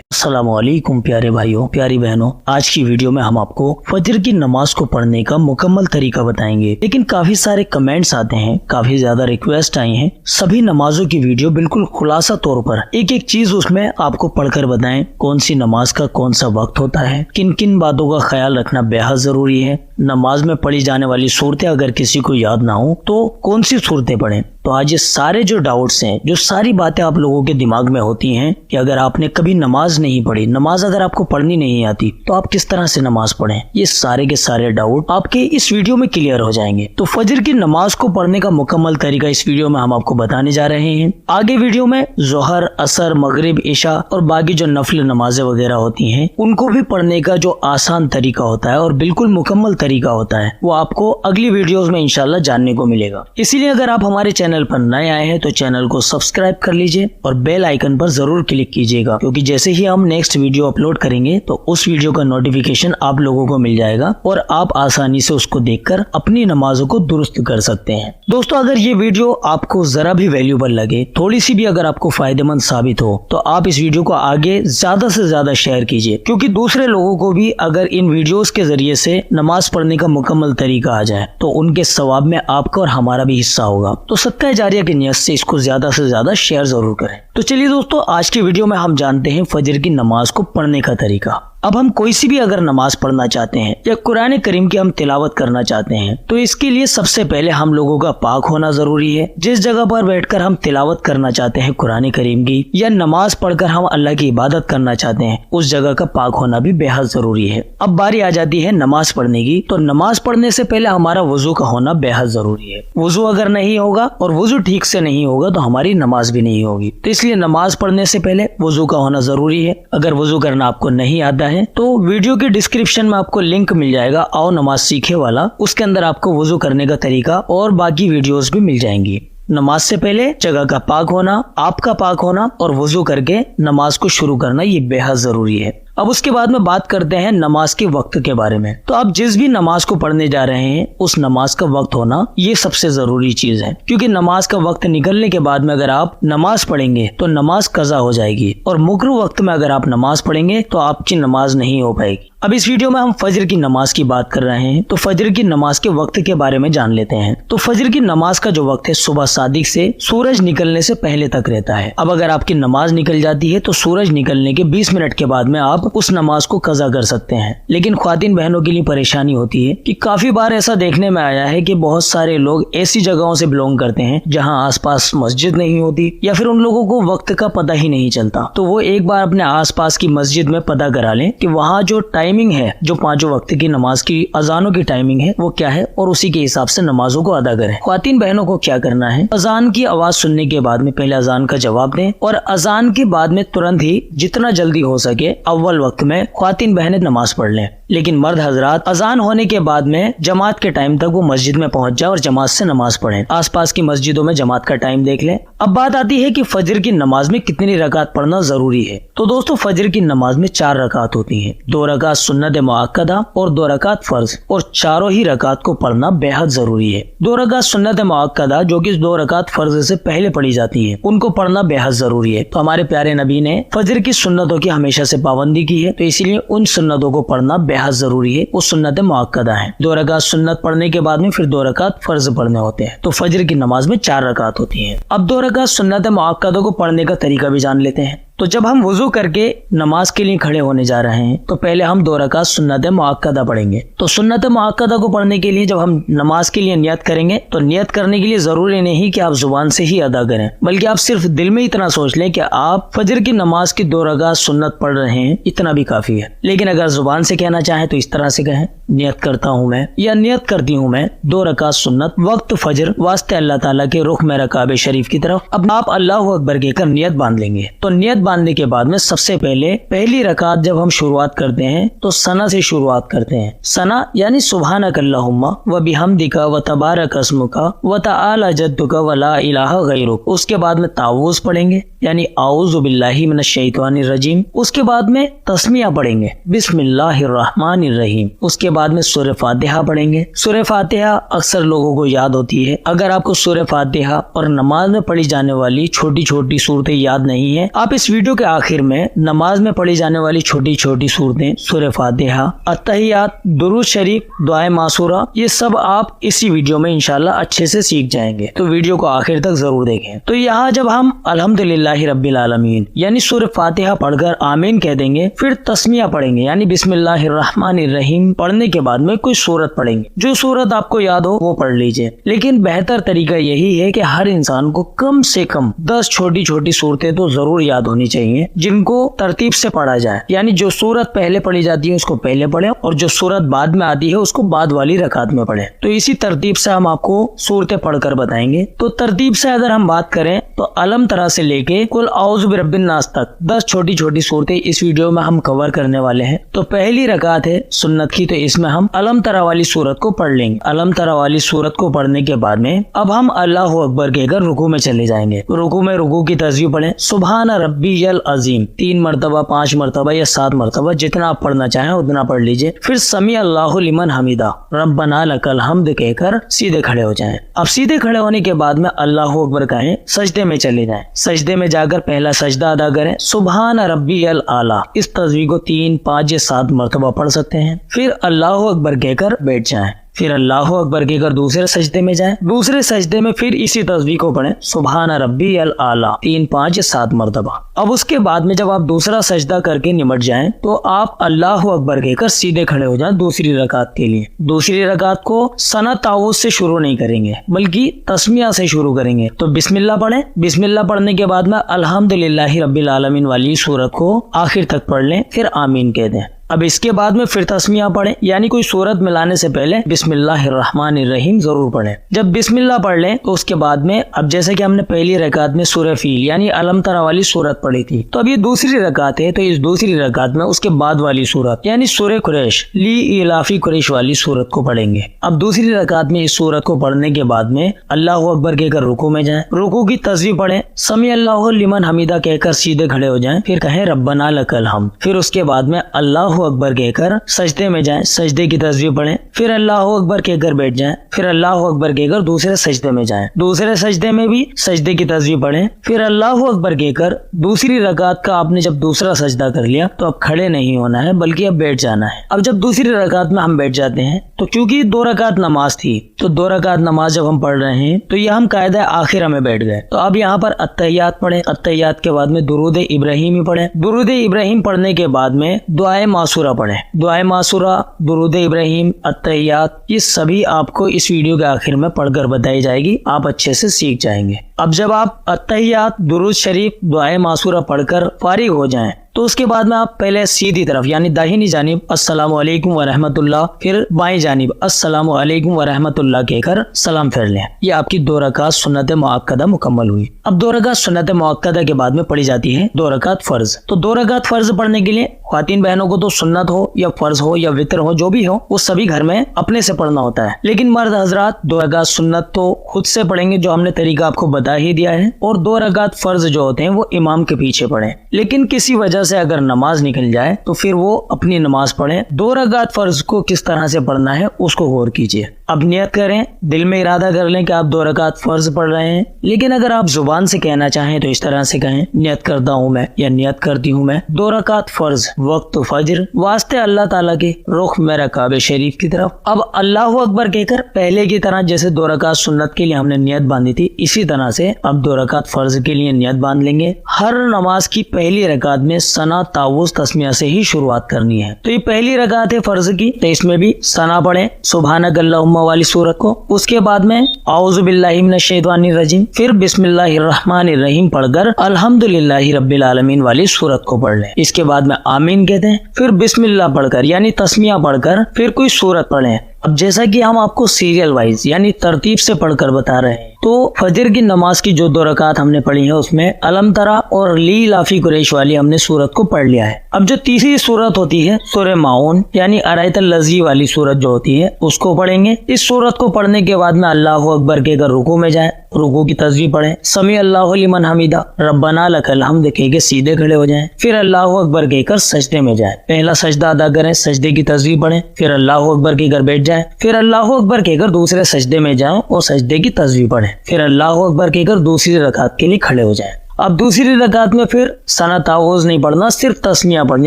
अस्सलामुअलैकुम प्यारे भाइयों प्यारी बहनों, आज की वीडियो में हम आपको फजर की नमाज को पढ़ने का मुकम्मल तरीका बताएंगे। लेकिन काफी सारे कमेंट्स आते हैं, काफी ज्यादा रिक्वेस्ट आई हैं, सभी नमाजों की वीडियो बिल्कुल खुलासा तौर पर एक एक चीज उसमें आपको पढ़कर बताएं। कौन सी नमाज का कौन सा वक्त होता है, किन किन बातों का ख्याल रखना बेहद जरूरी है, नमाज में पढ़ी जाने वाली सूरतें अगर किसी को याद ना हो तो कौन सी सूरतें पढ़ें। तो आज ये सारे जो डाउट्स हैं, जो सारी बातें आप लोगों के दिमाग में होती हैं कि अगर आपने कभी नमाज नहीं पढ़ी, नमाज अगर आपको पढ़नी नहीं आती तो आप किस तरह से नमाज पढ़ें, ये सारे के सारे डाउट आपके इस वीडियो में क्लियर हो जाएंगे। तो फजर की नमाज को पढ़ने का मुकम्मल तरीका इस वीडियो में हम आपको बताने जा रहे हैं। आगे वीडियो में जोहर, असर, मगरिब, इशा और बाकी जो नफल नमाजें वगैरह होती हैं उनको भी पढ़ने का जो आसान तरीका होता है और बिल्कुल मुकम्मल तरीका होता है वो आपको अगली वीडियोस में इंशाल्लाह जानने को मिलेगा। इसीलिए अगर आप हमारे चैनल पर नए आए हैं तो चैनल को सब्सक्राइब कर लीजिए और बेल आइकन पर जरूर क्लिक कीजिएगा, क्योंकि जैसे ही हम नेक्स्ट वीडियो अपलोड करेंगे तो उस वीडियो का नोटिफिकेशन आप लोगों को मिल जाएगा और आप आसानी से उसको देखकर अपनी नमाजों को दुरुस्त कर सकते हैं। दोस्तों, अगर ये वीडियो आपको जरा भी वैल्यूबल लगे, थोड़ी सी भी अगर आपको फायदेमंद साबित हो तो आप इस वीडियो को आगे ज्यादा से ज्यादा शेयर कीजिए, क्योंकि दूसरे लोगों को भी अगर इन वीडियोस के जरिए से नमाज पढ़ने का मुकम्मल तरीका आ जाए तो उनके सवाब में आपका और हमारा भी हिस्सा होगा। तो सदका जारिया की नियत से इसको ज्यादा से ज्यादा शेयर जरूर करें। तो चलिए दोस्तों, आज की वीडियो में हम जानते हैं फजर की नमाज को पढ़ने का तरीका। अब हम कोई सी भी अगर नमाज पढ़ना चाहते हैं या कुरान करीम की हम तिलावत करना चाहते हैं तो इसके लिए सबसे पहले हम लोगों का पाक होना जरूरी है। जिस जगह पर बैठकर हम तिलावत करना चाहते हैं कुरान करीम की या नमाज पढ़कर हम अल्लाह की इबादत करना चाहते हैं, उस जगह का पाक होना भी बेहद जरूरी है। अब बारी आ जाती है नमाज पढ़ने की, तो नमाज पढ़ने से पहले हमारा वजू का होना बेहद जरूरी है। वजू अगर नहीं होगा और वजू ठीक से नहीं होगा तो हमारी नमाज भी नहीं होगी। तो इसलिए नमाज पढ़ने से पहले वजू का होना जरूरी है। अगर वजू करना आपको नहीं आता है तो वीडियो के डिस्क्रिप्शन में आपको लिंक मिल जाएगा आओ नमाज सीखे वाला, उसके अंदर आपको वजू करने का तरीका और बाकी वीडियोस भी मिल जाएंगी। नमाज से पहले जगह का पाक होना, आपका पाक होना और वजू करके नमाज को शुरू करना, ये बेहद जरूरी है। अब उसके बाद में बात करते हैं नमाज के वक्त के बारे में। तो आप जिस भी नमाज को पढ़ने जा रहे हैं उस नमाज का वक्त होना ये सबसे जरूरी चीज है, क्योंकि नमाज का वक्त निकलने के बाद में अगर आप नमाज पढ़ेंगे तो नमाज कज़ा हो जाएगी और मुकर्रर वक्त में अगर आप नमाज पढ़ेंगे तो आपकी नमाज नहीं हो पाएगी। अब इस वीडियो में हम फजर की नमाज की बात कर रहे हैं, तो फजर की नमाज के वक्त के बारे में जान लेते हैं। तो फजर की नमाज का जो वक्त है सुबह सादिक से सूरज निकलने से पहले तक रहता है। अब अगर आपकी नमाज निकल जाती है तो सूरज निकलने के 20 मिनट के बाद में आप उस नमाज को कज़ा कर सकते हैं। लेकिन ख्वातीन बहनों के लिए परेशानी होती है कि काफी बार ऐसा देखने में आया है कि बहुत सारे लोग ऐसी जगहों से बिलोंग करते हैं जहां आसपास मस्जिद नहीं होती या फिर उन लोगों को वक्त का पता ही नहीं चलता। तो वो एक बार अपने आसपास की मस्जिद में पता करा लें कि वहाँ जो टाइमिंग है, जो पांचों वक्त की नमाज की अजानों की टाइमिंग है वो क्या है, और उसी के हिसाब से नमाजों को अदा करें। ख्वातीन बहनों को क्या करना है, अजान की आवाज सुनने के बाद में पहले अजान का जवाब दें और अजान के बाद में तुरंत ही जितना जल्दी हो सके अव्वल वक्त में ख्वातीन बहनें नमाज पढ़ लें। लेकिन मर्द हजरात अजान होने के बाद में जमात के टाइम तक वो मस्जिद में पहुंच जाए और जमात से नमाज पढ़ें। आसपास की मस्जिदों में जमात का टाइम देख लें। अब बात आती है कि फजर की नमाज में कितनी रकात पढ़ना जरूरी है। तो दोस्तों, फजर की नमाज में 4 रकात होती है, 2 रकात सुन्नत मुअक्कदा और 2 रकात फर्ज, और चारों ही रकात को पढ़ना बेहद जरूरी है। 2 रकात सुन्नत मुअक्कदा जो कि 2 रकात फर्ज से पहले पढ़ी जाती है, उनको पढ़ना बेहद जरूरी है। तो हमारे प्यारे नबी ने फजर की सुन्नतों की हमेशा से पाबंदी की है, तो इसीलिए उन सुन्नतों को पढ़ना बेहद जरूरी है। वो सुन्नत मुअक्कदा है। 2 रकात सुन्नत पढ़ने के बाद में फिर 2 रकात फर्ज पढ़ने होते हैं। तो फजर की नमाज में 4 रकात होती है। अब 2 रकात सुन्नत मुअक्कदा को पढ़ने का तरीका भी जान लेते हैं। तो जब हम वुजू करके नमाज के लिए खड़े होने जा रहे हैं तो पहले हम 2 रकात सुन्नत मुअक्कदा पढ़ेंगे। तो सुन्नत मुअक्कदा को पढ़ने के लिए जब हम नमाज के लिए नियत करेंगे तो नियत करने के लिए जरूरी नहीं कि आप जुबान से ही अदा करें, बल्कि आप सिर्फ दिल में इतना सोच लें कि आप फजर की नमाज की 2 रकात सुन्नत पढ़ रहे हैं, इतना भी काफी है। लेकिन अगर जुबान से कहना चाहें तो इस तरह से कहें, नियत करता हूँ मैं या नियत करती हूँ मैं 2 रकात सुन्नत वक्त फजर वास्ते अल्लाह ताला के रुख मेरा काबे शरीफ की तरफ। अब आप अल्लाहु अकबर कहकर नियत बांध लेंगे। तो नियत बांधने के बाद में सबसे पहले पहली रकात जब हम शुरुआत करते हैं तो सना से शुरुआत करते हैं। सना यानी सुभानक अल्लाहुम्मा व बिहम्दिका व तबारक अस्मुका व तआला जद्दुका व ला इलाहा गैरुक। उसके बाद में तावुज पढ़ेंगे यानी आऊज़ु बिल्लाहि मिनश शैतानिर रजीम। उसके बाद में तस्मिया पढ़ेंगे बिस्मिल्लाहिर रहमानिर रहीम। उसके बाद में सूरह फातिहा पढ़ेंगे। सूरह फातिहा अक्सर लोगों को याद होती है। अगर आपको सूरह फातिहा और नमाज में पढ़ी जाने वाली छोटी छोटी सूरतें याद नहीं है, आप इस वीडियो वीडियो के आखिर में नमाज में पढ़ी जाने वाली छोटी छोटी सूरतें, सूरह फातिहा, अत्तहियात, दुरूद शरीफ, दुआए मासूरा, ये सब आप इसी वीडियो में इंशाल्लाह अच्छे से सीख जाएंगे। तो वीडियो को आखिर तक जरूर देखें। तो यहाँ जब हम अल्हम्दुलिल्लाहि रब्बिल आलमीन यानी सूरह फातिहा पढ़कर आमीन कह देंगे, फिर तस्मिया पढ़ेंगे यानी बिस्मिल्लाहिर्रहमानिर्रहीम पढ़ने के बाद में कोई सूरत पढ़ेंगे। जो सूरत आपको याद हो वो पढ़ लीजिए, लेकिन बेहतर तरीका यही है कि हर इंसान को कम से कम 10 छोटी छोटी सूरतें तो जरूर याद होनी चाहिए, जिनको तरतीब से पढ़ा जाए। यानी जो सूरत पहले पढ़ी जाती है उसको पहले पढ़े और जो सूरत बाद में आती है उसको बाद वाली रकात में पढ़े। तो इसी तरतीब से हम आपको सूरतें पढ़कर बताएंगे। तो तरतीब से अगर हम बात करें तो अलम तरा से लेके कुल औज़ु बिरब्बिन नास तक 10 छोटी छोटी सूरतें इस वीडियो में हम कवर करने वाले हैं। तो पहली रकात है सुन्नत की, तो इसमें हम अलम तरा वाली सूरत को पढ़ लेंगे। अलम तरा वाली सूरत को पढ़ने के बाद में अब हम अल्लाहु अकबर कहकर रुकू में चले जाएंगे। रुकू में रुकू की तस्बीह पढ़ें, सुभान रब्बियल अजीम 3 मरतबा, 5 मरतबा या 7 मरतबा, जितना आप पढ़ना चाहें उतना पढ़ लीजिए। फिर समी अल्लाहु लिमन हमीदा रब्बना लकल हम्द कहकर सीधे खड़े हो जाएं। अब सीधे खड़े होने के बाद में अल्लाहु अकबर कहें, सजदे में चले जाएं। सजदे में जाकर पहला सजदा अदा करें, सुभान रब्बियल आला। इस तस्बीह को 3, 5 या 7 मरतबा पढ़ सकते हैं। फिर अल्लाहु अकबर कहकर बैठ जाएं। फिर अल्लाहु अकबर कहकर दूसरे सजदे में जाएं। दूसरे सजदे में फिर इसी तस्बीह को पढ़ें, सुभान रब्बियल आला 3, 5 या 7 मरतबा। अब उसके बाद में जब आप दूसरा सजदा करके निमट जाएं तो आप अल्लाहु अकबर कहकर सीधे खड़े हो जाएं दूसरी रकात के लिए। दूसरी रकात को सना तावुज से शुरू नहीं करेंगे बल्कि तस्मिया से शुरू करेंगे। तो बिस्मिल्लाह पढ़ें। बिस्मिल्लाह पढ़ने के बाद में अल्हम्दुलिल्लाहि रब्बिल आलमीन वाली सूरत को आखिर तक पढ़ लें, फिर आमीन कह दें। अब इसके बाद में फिर तस्मिया पढ़ें, यानी कोई सूरत मिलाने से पहले बिस्मिल्लाहिर्रहमानिर्रहीम जरूर पढ़ें। जब बिस्मिल्लाह पढ़ लें तो उसके बाद में अब जैसे कि हमने पहली रकात में सूरह फील यानी अलम तरा वाली सूरत पढ़ी थी, तो अब ये दूसरी रकात है, तो इस दूसरी रकात में उसके बाद वाली सूरत यानी सूरह कुरैश ली इलाफी कुरैश वाली सूरत को पढ़ेंगे। अब दूसरी रकात में इस सूरत को पढ़ने के बाद में अल्लाहु अकबर कहकर रुकू में जाएं। रुकू की तस्बीह पढ़ें, समी अल्लाहु लिमन हमीदा कहकर सीधे खड़े हो जाएं। फिर कहें रब्बना लकल हम्द। फिर उसके बाद में अल्लाहु अकबर कहकर सजदे में जाएं। सजदे की तस्बीह पढ़ें, फिर अल्लाहु अकबर कहकर बैठ जाएं। फिर अल्लाहु अकबर कहकर दूसरे सजदे में जाएं। दूसरे सजदे में भी सजदे की तस्बीह पढ़ें, फिर अल्लाहु अकबर कहकर दूसरी रकात का आपने जब दूसरा सजदा कर लिया तो अब खड़े नहीं होना है बल्कि अब बैठ जाना है। अब जब दूसरी रकात में हम बैठ जाते हैं तो क्योंकि 2 रकात नमाज थी, तो 2 रकात नमाज जब हम पढ़ रहे हैं तो ये हम कायदा आखिर में बैठ गए। तो अब यहाँ पर अत्तहियात पढ़ें। अत्तहियात के बाद में दुरूद इब्राहिमी पढ़ें। दुरूद इब्राहिम पढ़ने के बाद में दुआए मासूरा पढ़ें। दुआए मासूरा, दुरूद इब्राहिम, अत्तहियात, ये सभी आपको इस वीडियो के आखिर में पढ़कर बताई जाएगी, आप अच्छे से सीख जाएंगे। अब जब आप अत्तहियात, दुरूद शरीफ, दुआए मासूरा पढ़कर फारिग हो जाएं तो उसके बाद में आप पहले सीधी तरफ यानी दाहिनी जानिब अस्सलामु अलैकुम व रहमतुल्लाह, फिर बाएं जानिब अस्सलामु अलैकुम व रहमतुल्लाह कहकर सलाम फेर लें। ये आपकी 2 रकात सुन्नत मुअक्कदा मुकम्मल हुई। अब 2 रकात सुन्नत मुअक्कदा के बाद में पढ़ी जाती है 2 रकात फर्ज। तो 2 रकात फर्ज पढ़ने के लिए ख्वातीन बहनों को तो सुन्नत हो या फर्ज हो या वितर हो, जो भी हो, वो सभी घर में अपने से पढ़ना होता है। लेकिन मर्द हजरात 2 रकात सुन्नत तो खुद से पढ़ेंगे, जो हमने तरीका आपको बता ही दिया है, और 2 रकात फर्ज जो होते हैं वो इमाम के पीछे पढ़ें। लेकिन किसी वजह से अगर नमाज निकल जाए तो फिर वो अपनी नमाज पढ़े। 2 रकात फर्ज को किस तरह से पढ़ना है उसको गौर कीजिए। अब नियत करें, दिल में इरादा कर लें कि आप 2 रकात फर्ज पढ़ रहे हैं। लेकिन अगर आप जुबान से कहना चाहें तो इस तरह से कहें, नियत करता हूँ मैं या नियत करती हूँ मैं 2 रकात फर्ज वक्त फजर वास्ते अल्लाह ताला के, रुख मेरा काबे शरीफ की तरफ। अब अल्लाहु अकबर कहकर पहले की तरह जैसे 2 रकात सुन्नत के लिए हमने नियत बांधी थी, इसी तरह से अब 2 रकात फर्ज के लिए नियत बांध लेंगे। हर नमाज की पहली रकात में सना तावुज तस्मिया से ही शुरुआत करनी है। तो ये पहली रकात है फर्ज की, तो इसमें भी सना पढ़े सुभानक अल्लाहुम्मा वाली सूरत को। उसके बाद में औज़ु बिल्लाहि मिनश शैतानिर रजीम, फिर बिस्मिल्लाहिर्रहमानिर्रहीम पढ़कर अल्हम्दुलिल्लाहि रब्बिल आलमीन वाली सूरत को पढ़ लें। इसके बाद में आमीन कहते हैं, फिर बिस्मिल्लाह पढ़कर यानी तस्मिया पढ़कर फिर कोई सूरत पढ़ें। अब जैसा कि हम आपको सीरियल वाइज यानी तरतीब से पढ़कर बता रहे हैं, तो फजर की नमाज की जो 2 रकात हमने पढ़ी है उसमें अलम तरा और ली लाफी कुरैश वाली हमने सूरत को पढ़ लिया है। अब जो तीसरी सूरत होती है सूरह माऊन यानी अरायतल लज़ी वाली सूरत जो होती है उसको पढ़ेंगे। इस सूरत को पढ़ने के बाद में अल्लाहु अकबर कहकर रुकू में जाएं। रुकू की तस्बीह पढ़ें, समी अल्लाहु लिमन हमीदा रब्बना लकल हम्द कह के सीधे खड़े हो जाएं। फिर अल्लाहु अकबर कहकर सजदे में जाएं। पहला सजदा अदा करें, सजदे की तस्बीह पढ़ें, फिर अल्लाहु अकबर कहकर बैठ जाएं। फिर अल्लाहु अकबर कहकर दूसरे सजदे में जाएं और सजदे की तस्बीह पढ़ें। फिर अल्लाहु अकबर कहकर दूसरी रकात के लिए खड़े हो जाएं। अब दूसरी रकात में फिर सना ताऊज़ नहीं पढ़ना, सिर्फ तस्मिया पढ़ना,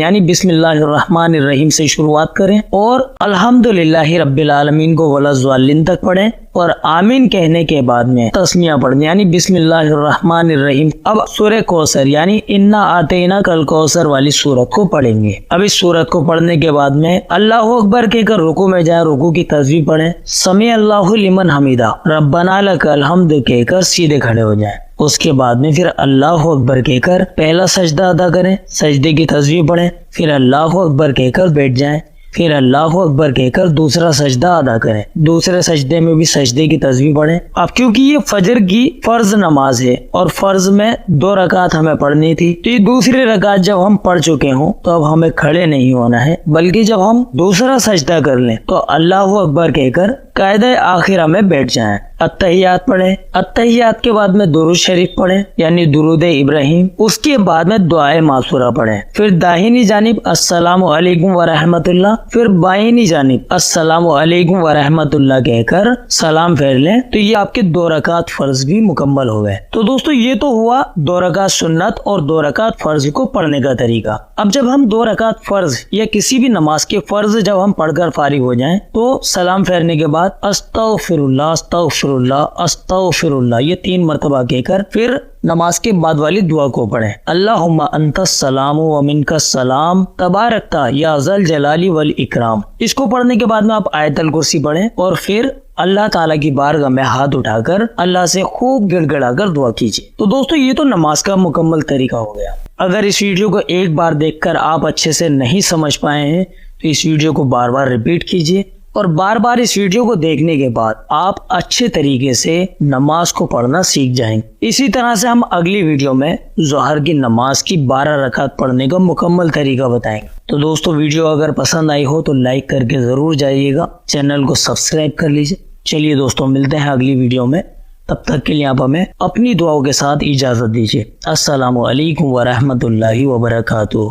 यानी बिस्मिल्लाहिर्रहमानिर्रहीम से शुरुआत करें और अल्हम्दुलिल्लाहि रब्बिल आलमीन को वला ज़ालिन तक पढ़ें और आमीन कहने के बाद में तस्मिया पढ़ना, यानी बिस्मिल्लाहिर्रहमानिर्रहीम। अब सूरह कौसर यानी इन्ना आतेना कल कौसर वाली सूरत को पढ़ेंगे। अब इस सूरत को पढ़ने के बाद में अल्लाहु अकबर कहकर रुकू में जाए, रुकू की तस्बीह पढ़ें, समी अल्लाहु लिमन हमीदा रब्बना लकल हम्द कहकर सीधे खड़े हो जाएं। उसके बाद में फिर अल्लाहु अकबर कहकर पहला सजदा अदा करें, सजदे की तस्बीह पढ़ें, फिर अल्लाहु अकबर कहकर बैठ जाएं, फिर अल्लाहु अकबर कहकर दूसरा सजदा अदा करें, दूसरे सजदे में भी सजदे की तस्बीह पढ़ें। अब क्योंकि ये फजर की फर्ज नमाज है और फर्ज में 2 रकात हमें पढ़नी थी, तो ये दूसरी रकात जब हम पढ़ चुके हों तो अब हमें खड़े नहीं होना है, बल्कि जब हम दूसरा सजदा कर लें तो अल्लाहु अकबर कहकर कायदे आखिरा में बैठ जाएं। अत्तहियात पढ़ें, अत्तहियात के बाद में दुरूद शरीफ पढ़ें यानी दुरूद इब्राहिम, उसके बाद में दुआए मासूरा पढ़ें, फिर दाहिनी जानिब अस्सलामु अलैकुम व रहमतुल्लाह, फिर बाइनी जानिब अस्सलामु अलैकुम व रहमतुल्लाह कहकर सलाम फेर लें। तो ये आपके 2 रकात फर्ज भी मुकम्मल हो गए। तो दोस्तों ये तो हुआ 2 रकात सुन्नत और 2 रकात फर्ज को पढ़ने का तरीका। अब जब हम 2 रकात फर्ज या किसी भी नमाज के फर्ज जब हम पढ़कर फारिग हो जाएं तो सलाम फेरने के बाद अस्तगफिरुल्लाह अस्तगफिरुल्लाह अस्तगफिरुल्लाह ये 3 मरतबा कहकर फिर नमाज के बाद वाली दुआ को पढ़ें, अल्लाहुम्मा अंतस सलाम व मिनकस सलाम तबारकता या ज़ल जलाली वल इकराम। इसको पढ़ने के बाद में आप आयतल कुर्सी पढ़ें और फिर अल्लाह ताला की बारगाह में हाथ उठाकर अल्लाह से खूब गिड़गिड़ाकर दुआ कीजिए। तो दोस्तों ये तो नमाज का मुकम्मल तरीका हो गया। अगर इस वीडियो को एक बार देखकर आप अच्छे से नहीं समझ पाए हैं तो इस वीडियो को बार बार रिपीट कीजिए और बार बार इस वीडियो को देखने के बाद आप अच्छे तरीके से नमाज को पढ़ना सीख जाएंगे। इसी तरह से हम अगली वीडियो में ज़ोहर की नमाज की 12 रकात पढ़ने का मुकम्मल तरीका बताएंगे। तो दोस्तों वीडियो अगर पसंद आई हो तो लाइक करके ज़रूर जाइएगा, चैनल को सब्सक्राइब कर लीजिए। चलिए दोस्तों मिलते हैं अगली वीडियो में, तब तक के लिए आप हमें अपनी दुआओं के साथ इजाज़त दीजिए। अस्सलामु अलैकुम व रहमतुल्लाहि व बरकातुहू।